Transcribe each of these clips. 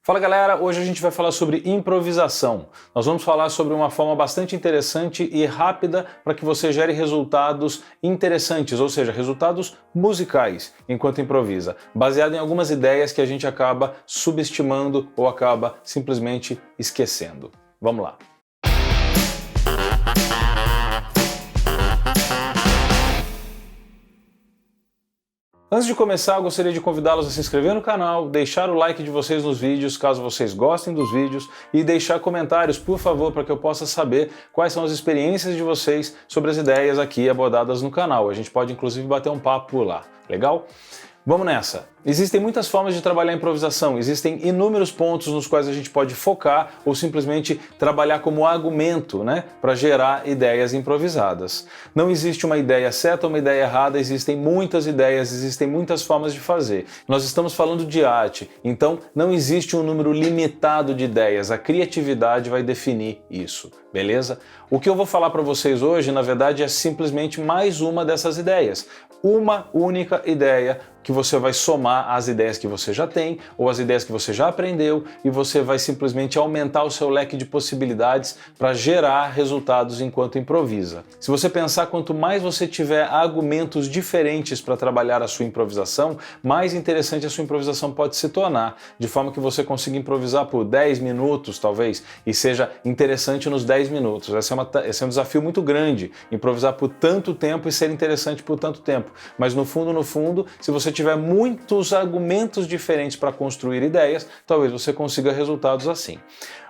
Fala galera, hoje a gente vai falar sobre improvisação. Nós vamos falar sobre uma forma bastante interessante e rápida para que você gere resultados interessantes, ou seja, resultados musicais enquanto improvisa, baseado em algumas ideias que a gente acaba subestimando ou acaba simplesmente esquecendo. Vamos lá. Antes de começar, eu gostaria de convidá-los a se inscrever no canal, deixar o like de vocês nos vídeos, caso vocês gostem dos vídeos, e deixar comentários, por favor, para que eu possa saber quais são as experiências de vocês sobre as ideias aqui abordadas no canal. A gente pode, inclusive, bater um papo por lá. Legal? Vamos nessa! Existem muitas formas de trabalhar a improvisação, existem inúmeros pontos nos quais a gente pode focar ou simplesmente trabalhar como argumento, para gerar ideias improvisadas. Não existe uma ideia certa ou uma ideia errada, existem muitas ideias, existem muitas formas de fazer. Nós estamos falando de arte, então não existe um número limitado de ideias, a criatividade vai definir isso, beleza? O que eu vou falar para vocês hoje, na verdade, é simplesmente mais uma dessas ideias. Uma única ideia que você vai somar às ideias que você já tem ou às ideias que você já aprendeu e você vai simplesmente aumentar o seu leque de possibilidades para gerar resultados enquanto improvisa. Se você pensar, quanto mais você tiver argumentos diferentes para trabalhar a sua improvisação, mais interessante a sua improvisação pode se tornar, de forma que você consiga improvisar por 10 minutos, talvez, e seja interessante nos 10 minutos. Esse é um desafio muito grande, improvisar por tanto tempo e ser interessante por tanto tempo. Mas no fundo, se você tiver muitos argumentos diferentes para construir ideias, talvez você consiga resultados assim.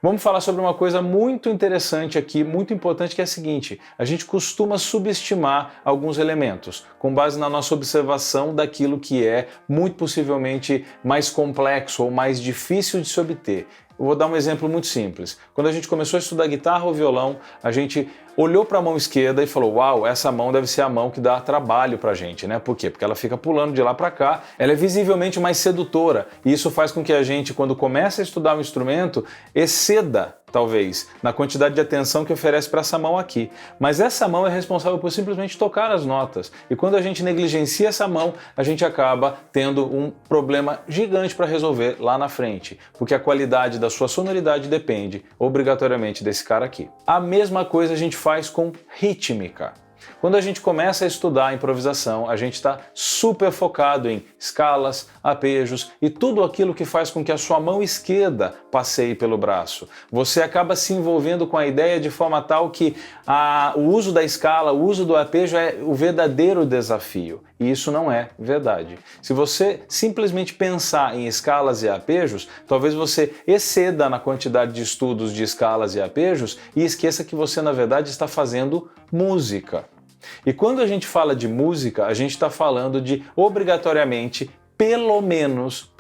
Vamos falar sobre uma coisa muito interessante aqui, muito importante, que é a seguinte: a gente costuma subestimar alguns elementos, com base na nossa observação daquilo que é muito possivelmente mais complexo ou mais difícil de se obter. Eu vou dar um exemplo muito simples. Quando a gente começou a estudar guitarra ou violão, a gente olhou para a mão esquerda e falou: uau, essa mão deve ser a mão que dá trabalho pra gente, né? Por quê? Porque ela fica pulando de lá para cá, ela é visivelmente mais sedutora, e isso faz com que a gente, quando começa a estudar um instrumento, exceda, talvez, na quantidade de atenção que oferece para essa mão aqui. Mas essa mão é responsável por simplesmente tocar as notas, e quando a gente negligencia essa mão, a gente acaba tendo um problema gigante para resolver lá na frente, porque a qualidade da sua sonoridade depende obrigatoriamente desse cara aqui. A mesma coisa a gente faz com rítmica. Quando a gente começa a estudar a improvisação, a gente está super focado em escalas, arpejos e tudo aquilo que faz com que a sua mão esquerda passeie pelo braço. Você acaba se envolvendo com a ideia de forma tal que o uso da escala, o uso do arpejo é o verdadeiro desafio. E isso não é verdade. Se você simplesmente pensar em escalas e arpejos, talvez você exceda na quantidade de estudos de escalas e arpejos e esqueça que você, na verdade, está fazendo música. E quando a gente fala de música, a gente está falando de, obrigatoriamente, pelo menos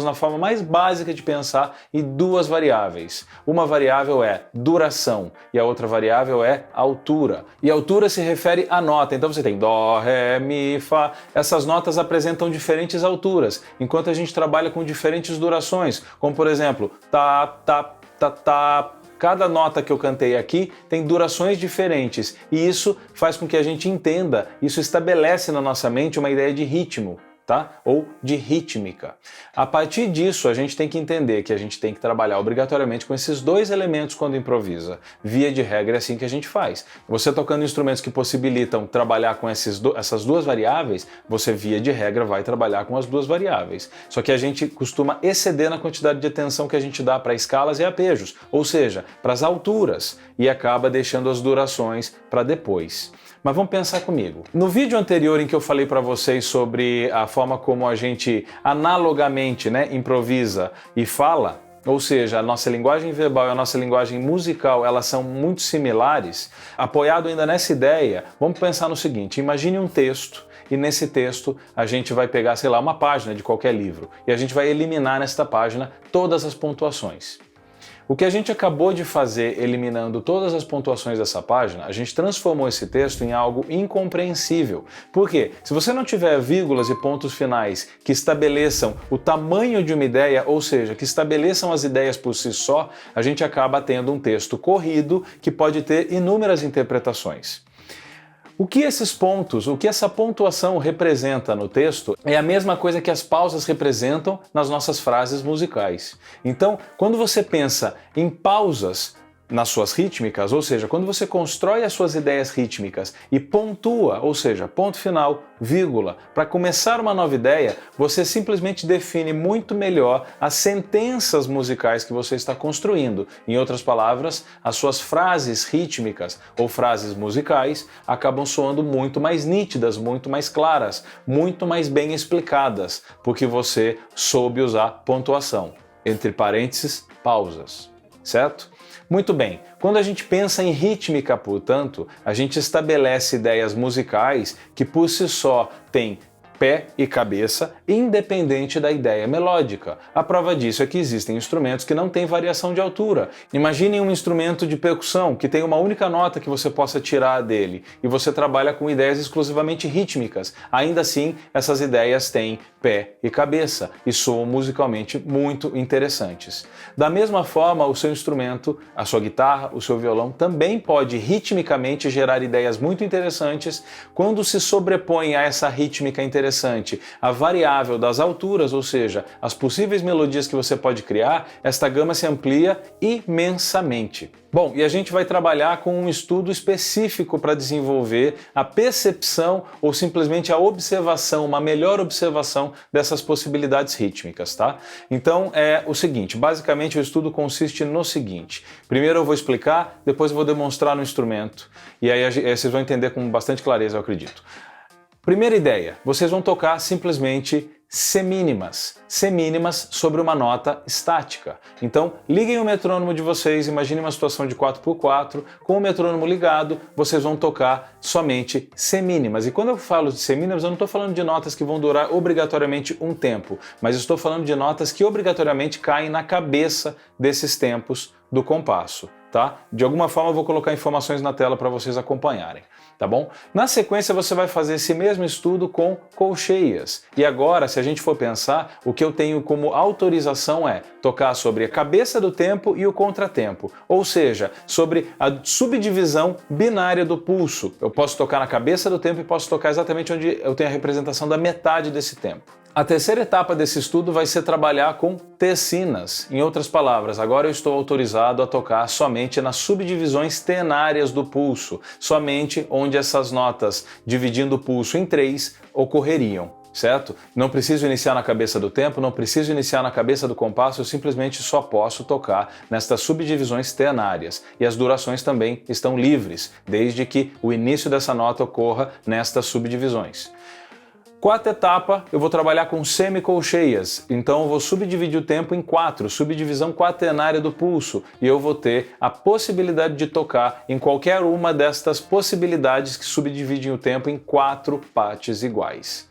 na forma mais básica de pensar, em duas variáveis. Uma variável é duração e a outra variável é altura. E altura se refere à nota. Então você tem dó, ré, mi, fá. Essas notas apresentam diferentes alturas, enquanto a gente trabalha com diferentes durações, como por exemplo, tá, tá, tá, tá. Cada nota que eu cantei aqui tem durações diferentes e isso faz com que a gente entenda, isso estabelece na nossa mente uma ideia de ritmo, tá? Ou de rítmica. A partir disso, a gente tem que entender que a gente tem que trabalhar obrigatoriamente com esses dois elementos quando improvisa. Via de regra é assim que a gente faz. Você tocando instrumentos que possibilitam trabalhar com essas duas variáveis, você via de regra vai trabalhar com as duas variáveis. Só que a gente costuma exceder na quantidade de atenção que a gente dá para escalas e arpejos, ou seja, para as alturas, e acaba deixando as durações para depois. Mas vamos pensar comigo. No vídeo anterior em que eu falei para vocês sobre a forma como a gente analogamente, improvisa e fala, ou seja, a nossa linguagem verbal e a nossa linguagem musical, elas são muito similares, apoiado ainda nessa ideia, vamos pensar no seguinte: imagine um texto, e nesse texto a gente vai pegar, sei lá, uma página de qualquer livro, e a gente vai eliminar nesta página todas as pontuações. O que a gente acabou de fazer eliminando todas as pontuações dessa página, a gente transformou esse texto em algo incompreensível. Por quê? Se você não tiver vírgulas e pontos finais que estabeleçam o tamanho de uma ideia, ou seja, que estabeleçam as ideias por si só, a gente acaba tendo um texto corrido que pode ter inúmeras interpretações. O que esses pontos, o que essa pontuação representa no texto é a mesma coisa que as pausas representam nas nossas frases musicais. Então, quando você pensa em pausas nas suas rítmicas, ou seja, quando você constrói as suas ideias rítmicas e pontua, ou seja, ponto final, vírgula, para começar uma nova ideia, você simplesmente define muito melhor as sentenças musicais que você está construindo. Em outras palavras, as suas frases rítmicas ou frases musicais acabam soando muito mais nítidas, muito mais claras, muito mais bem explicadas, porque você soube usar pontuação, entre parênteses, pausas, certo? Muito bem, quando a gente pensa em rítmica, portanto, a gente estabelece ideias musicais que por si só têm pé e cabeça, independente da ideia melódica. A prova disso é que existem instrumentos que não têm variação de altura. Imagine um instrumento de percussão que tem uma única nota que você possa tirar dele e você trabalha com ideias exclusivamente rítmicas. Ainda assim, essas ideias têm pé e cabeça e soam musicalmente muito interessantes. Da mesma forma, o seu instrumento, a sua guitarra, o seu violão também pode ritmicamente gerar ideias muito interessantes quando se sobrepõe a essa rítmica interessante a variável das alturas, ou seja, as possíveis melodias que você pode criar, esta gama se amplia imensamente. Bom, e a gente vai trabalhar com um estudo específico para desenvolver a percepção ou simplesmente a observação, uma melhor observação dessas possibilidades rítmicas, tá? Então é o seguinte, basicamente o estudo consiste no seguinte: primeiro eu vou explicar, depois eu vou demonstrar no instrumento, e aí vocês vão entender com bastante clareza, eu acredito. Primeira ideia, vocês vão tocar simplesmente semínimas sobre uma nota estática. Então, liguem o metrônomo de vocês, imagine uma situação de 4x4, com o metrônomo ligado, vocês vão tocar somente semínimas. E quando eu falo de semínimas, eu não estou falando de notas que vão durar obrigatoriamente um tempo, mas estou falando de notas que obrigatoriamente caem na cabeça desses tempos do compasso, tá? De alguma forma eu vou colocar informações na tela para vocês acompanharem, tá bom? Na sequência você vai fazer esse mesmo estudo com colcheias. E agora, se a gente for pensar, o que eu tenho como autorização é tocar sobre a cabeça do tempo e o contratempo, ou seja, sobre a subdivisão binária do pulso. Eu posso tocar na cabeça do tempo e posso tocar exatamente onde eu tenho a representação da metade desse tempo. A terceira etapa desse estudo vai ser trabalhar com tercinas. Em outras palavras, agora eu estou autorizado a tocar somente nas subdivisões tenárias do pulso, somente onde essas notas, dividindo o pulso em 3, ocorreriam, certo? Não preciso iniciar na cabeça do tempo, não preciso iniciar na cabeça do compasso, eu simplesmente só posso tocar nestas subdivisões tenárias. E as durações também estão livres, desde que o início dessa nota ocorra nestas subdivisões. Quarta etapa, eu vou trabalhar com semicolcheias, então eu vou subdividir o tempo em 4, subdivisão quaternária do pulso, e eu vou ter a possibilidade de tocar em qualquer uma destas possibilidades que subdividem o tempo em 4 partes iguais.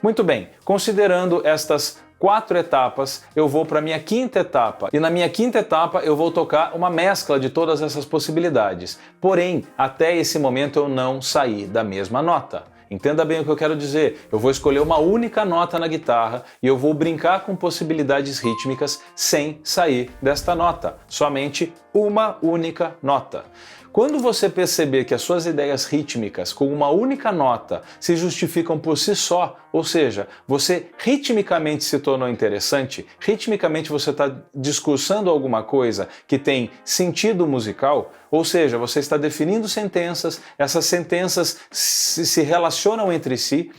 Muito bem, considerando estas 4 etapas, eu vou para a minha quinta etapa. E na minha quinta etapa eu vou tocar uma mescla de todas essas possibilidades. Porém, até esse momento eu não saí da mesma nota. Entenda bem o que eu quero dizer. Eu vou escolher uma única nota na guitarra e eu vou brincar com possibilidades rítmicas sem sair desta nota. Somente uma única nota. Quando você perceber que as suas ideias rítmicas com uma única nota se justificam por si só, ou seja, você ritmicamente se tornou interessante, ritmicamente você está discursando alguma coisa que tem sentido musical, ou seja, você está definindo sentenças, essas sentenças se relacionam entre si,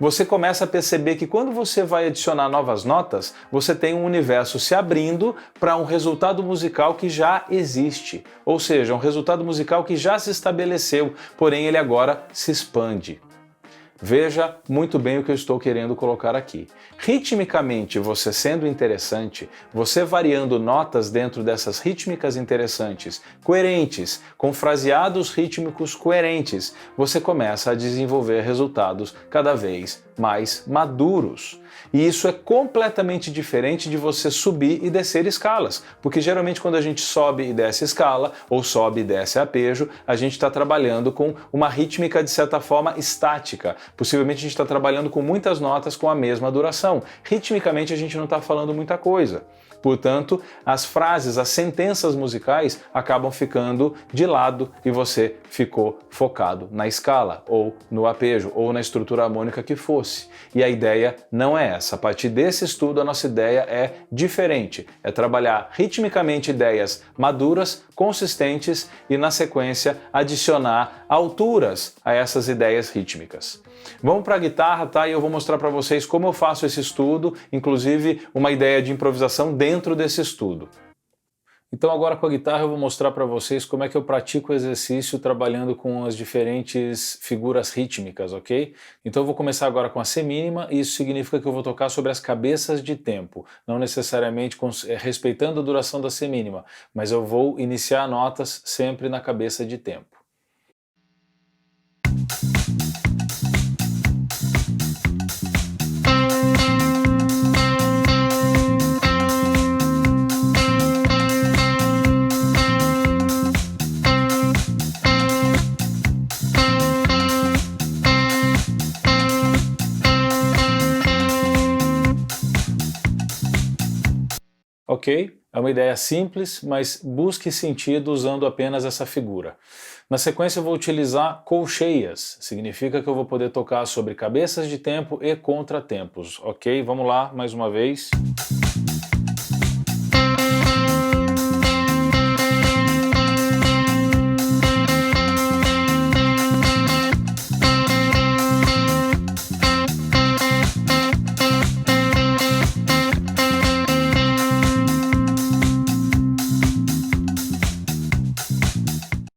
você começa a perceber que quando você vai adicionar novas notas, você tem um universo se abrindo para um resultado musical que já existe. Ou seja, um resultado musical que já se estabeleceu, porém ele agora se expande. Veja muito bem o que eu estou querendo colocar aqui. Ritmicamente, você sendo interessante, você variando notas dentro dessas rítmicas interessantes, coerentes, com fraseados rítmicos coerentes, você começa a desenvolver resultados cada vez mais maduros. E isso é completamente diferente de você subir e descer escalas, porque geralmente quando a gente sobe e desce escala, ou sobe e desce arpejo, a gente está trabalhando com uma rítmica de certa forma estática. Possivelmente a gente está trabalhando com muitas notas com a mesma duração. Ritmicamente a gente não está falando muita coisa. Portanto, as frases, as sentenças musicais acabam ficando de lado e você ficou focado na escala, ou no arpejo, ou na estrutura harmônica que fosse. E a ideia não é essa. A partir desse estudo, a nossa ideia é diferente. É trabalhar ritmicamente ideias maduras, consistentes e, na sequência, adicionar alturas a essas ideias rítmicas. Vamos para a guitarra, tá? E eu vou mostrar para vocês como eu faço esse estudo, inclusive uma ideia de improvisação dentro desse estudo. Então agora com a guitarra eu vou mostrar para vocês como é que eu pratico o exercício trabalhando com as diferentes figuras rítmicas, ok? Então eu vou começar agora com a semínima e isso significa que eu vou tocar sobre as cabeças de tempo, não necessariamente respeitando a duração da semínima, mas eu vou iniciar notas sempre na cabeça de tempo. Ok? É uma ideia simples, mas busque sentido usando apenas essa figura. Na sequência eu vou utilizar colcheias, significa que eu vou poder tocar sobre cabeças de tempo e contratempos, ok? Vamos lá, mais uma vez.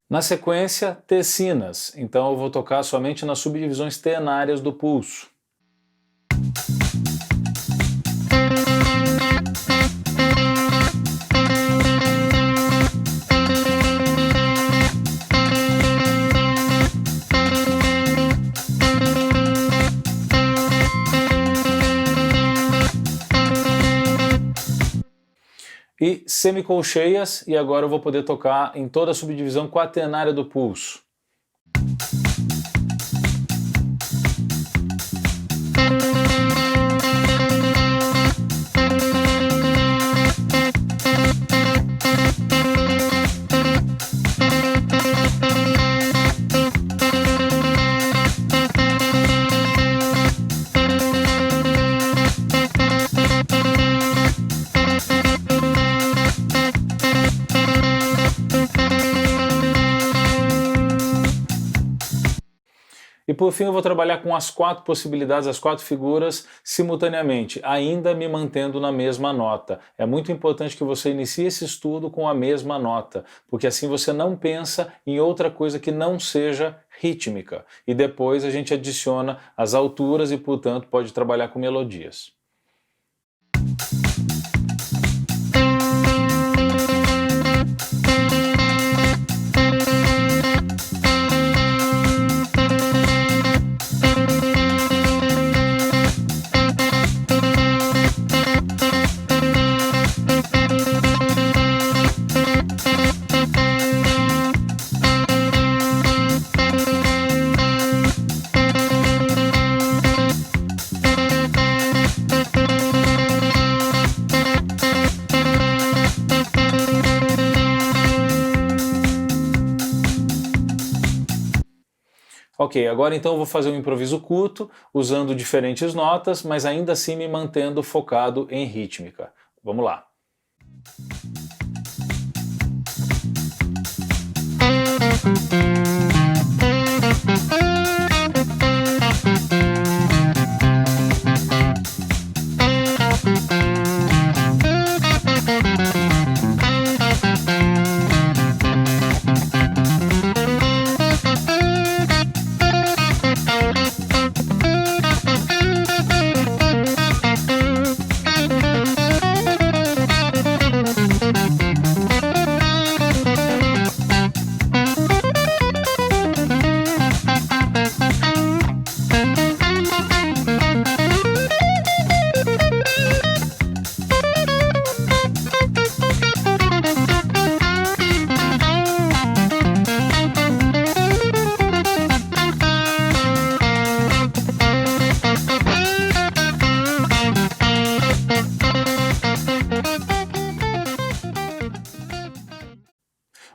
Na sequência, tecinas, então eu vou tocar somente nas subdivisões ternárias do pulso. E semicolcheias, e agora eu vou poder tocar em toda a subdivisão quaternária do pulso. E por fim eu vou trabalhar com as 4 possibilidades, as 4 figuras simultaneamente, ainda me mantendo na mesma nota. É muito importante que você inicie esse estudo com a mesma nota, porque assim você não pensa em outra coisa que não seja rítmica. E depois a gente adiciona as alturas e, portanto, pode trabalhar com melodias. Ok, agora então eu vou fazer um improviso curto, usando diferentes notas, mas ainda assim me mantendo focado em rítmica. Vamos lá.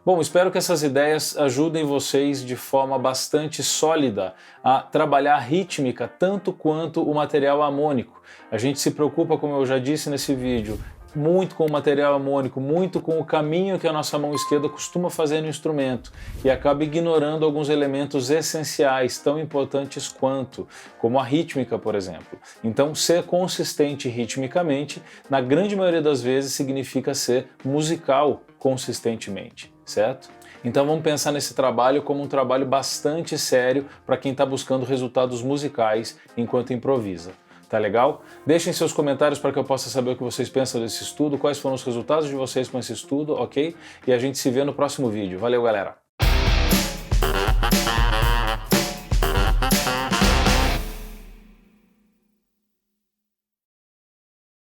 Bom, espero que essas ideias ajudem vocês de forma bastante sólida a trabalhar a rítmica tanto quanto o material harmônico. A gente se preocupa, como eu já disse nesse vídeo, muito com o material harmônico, muito com o caminho que a nossa mão esquerda costuma fazer no instrumento e acaba ignorando alguns elementos essenciais, tão importantes quanto, como a rítmica, por exemplo. Então, ser consistente ritmicamente, na grande maioria das vezes, significa ser musical consistentemente, certo? Então vamos pensar nesse trabalho como um trabalho bastante sério para quem está buscando resultados musicais enquanto improvisa. Tá legal? Deixem seus comentários para que eu possa saber o que vocês pensam desse estudo, quais foram os resultados de vocês com esse estudo, ok? E a gente se vê no próximo vídeo. Valeu, galera!